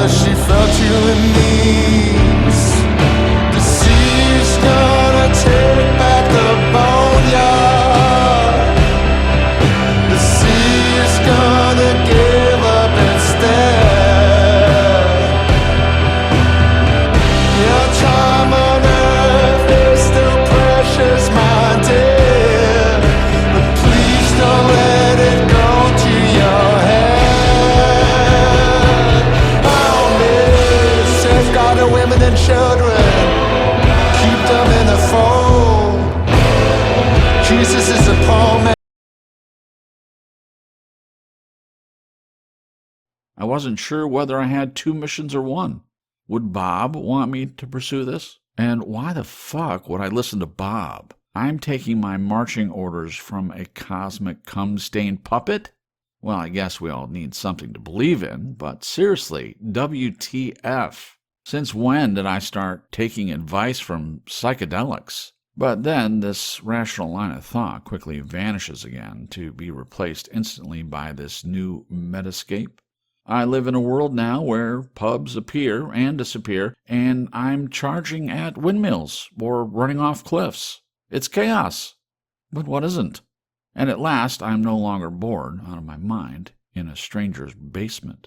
mother, she fell to her knees. The sea's gonna take back the boneyard. The sea's gonna give up instead. Your time on earth is still precious, my dear, but please don't let it go to your head. Only safeguard the women and children, keep them in the fold. Jesus is a poor man. I wasn't sure whether I had 2 missions or 1. Would Bob want me to pursue this? And why the fuck would I listen to Bob? I'm taking my marching orders from a cosmic cum-stained puppet? Well, I guess we all need something to believe in, but seriously, WTF? Since when did I start taking advice from psychedelics? But then this rational line of thought quickly vanishes again, to be replaced instantly by this new metascape. I live in a world now where pubs appear and disappear, and I'm charging at windmills or running off cliffs. It's chaos. But what isn't? And at last I'm no longer bored out of my mind in a stranger's basement.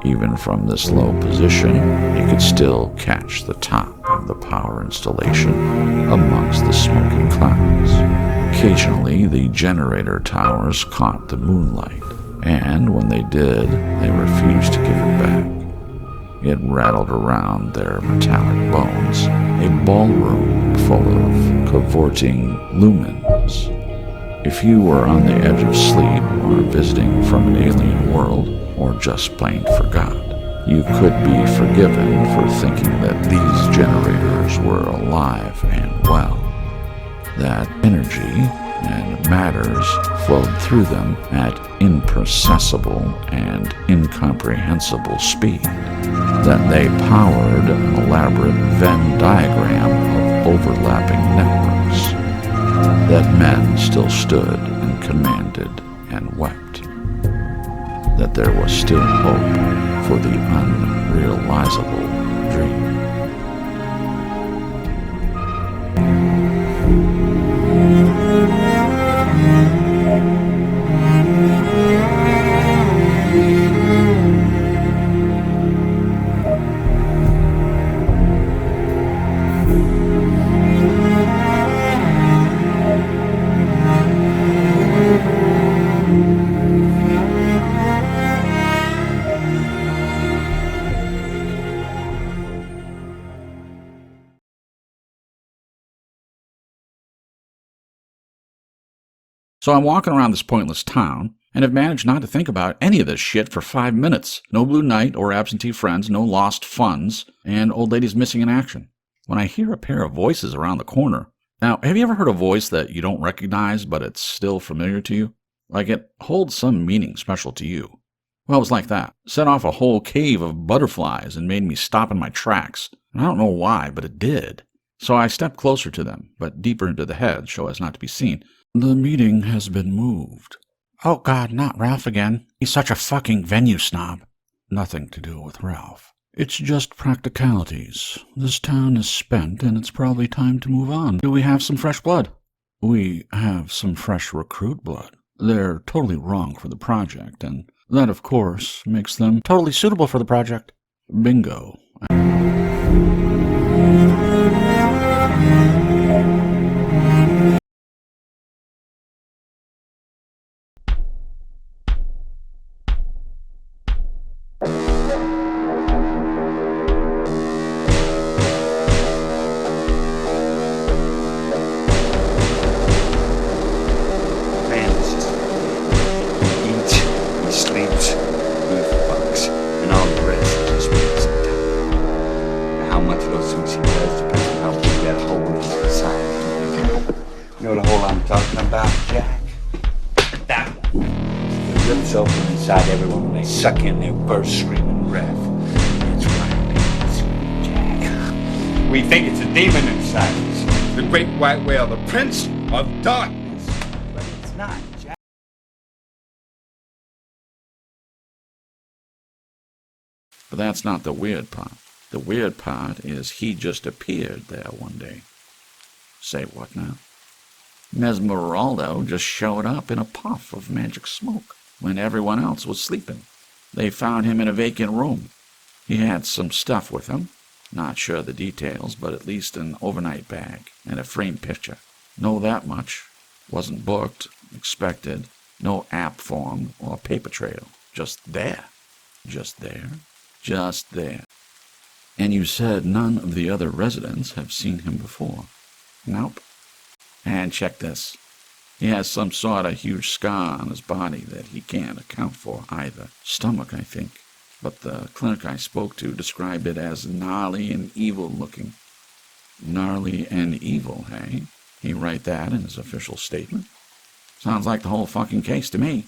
Even from this low position, you could still catch the top of the power installation amongst the smoking clouds. Occasionally, the generator towers caught the moonlight, and when they did, they refused to give it back. It rattled around their metallic bones, a ballroom full of cavorting lumens. If you were on the edge of sleep or visiting from an alien world, or just plain forgot, you could be forgiven for thinking that these generators were alive and well, that energy and matters flowed through them at improcessible and incomprehensible speed, that they powered an elaborate Venn diagram of overlapping networks, that men still stood and commanded and wept, that there was still hope for the unrealizable dream. So I'm walking around this pointless town, and have managed not to think about any of this shit for 5 minutes. No blue night or absentee friends, no lost funds, and old ladies missing in action. When I hear a pair of voices around the corner. Now, have you ever heard a voice that you don't recognize, but it's still familiar to you? Like it holds some meaning special to you. Well, it was like that. Set off a whole cave of butterflies and made me stop in my tracks. And I don't know why, but it did. So I stepped closer to them, but deeper into the hedge so as not to be seen. The meeting has been moved. Oh God, not Ralph again. He's such a fucking venue snob. Nothing to do with Ralph. It's just practicalities. This town is spent, and it's probably time to move on. Do we have some fresh blood? We have some fresh recruit blood. They're totally wrong for the project, and that, of course, makes them totally suitable for the project. Bingo. about, Jack? That one. It rips open inside everyone when they suck in their first screaming breath. That's right. It's Jack. We think it's a demon inside us. The great white whale, the prince of darkness. But it's not, Jack. But that's not the weird part. The weird part is he just appeared there one day. Say what now? Mesmeraldo just showed up in a puff of magic smoke when everyone else was sleeping. They found him in a vacant room. He had some stuff with him. Not sure the details, but at least an overnight bag and a framed picture. Know that much. Wasn't booked, expected, no app form or paper trail. Just there. Just there. Just there. And you said none of the other residents have seen him before. Nope. And check this. He has some sort of huge scar on his body that he can't account for either. Stomach, I think. But the clinic I spoke to described it as gnarly and evil looking. Gnarly and evil, hey? He write that in his official statement? Sounds like the whole fucking case to me.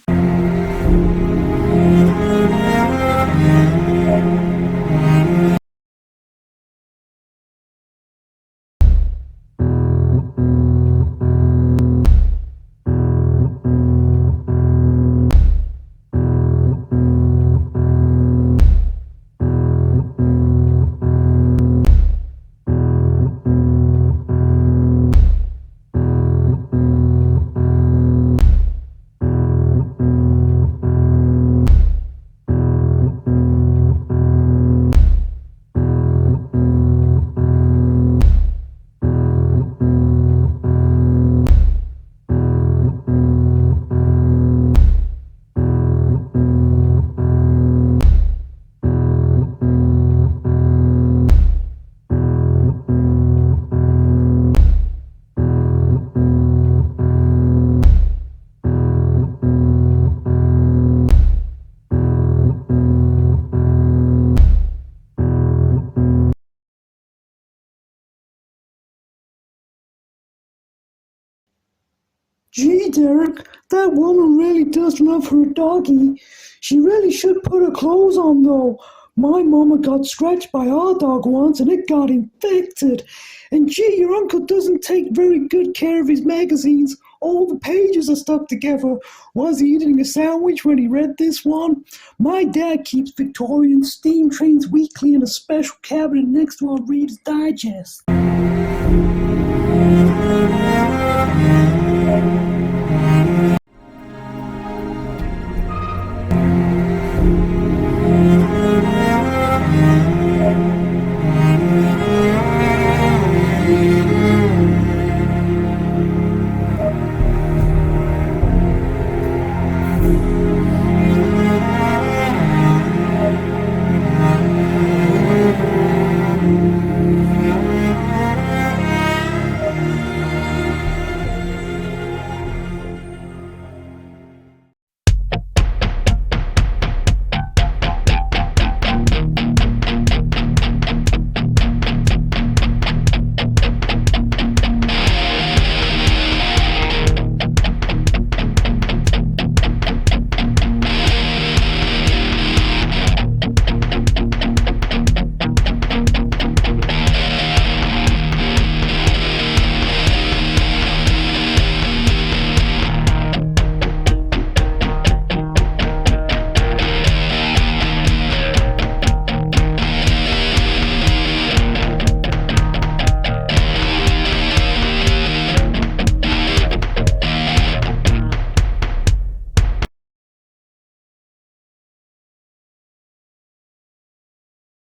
Gee, Derek, that woman really does love her doggy. She really should put her clothes on, though. My mama got scratched by our dog once and it got infected. And gee, your uncle doesn't take very good care of his magazines. All the pages are stuck together. Was he eating a sandwich when he read this one? My dad keeps Victorian steam trains weekly in a special cabinet next to our Reader's Digest.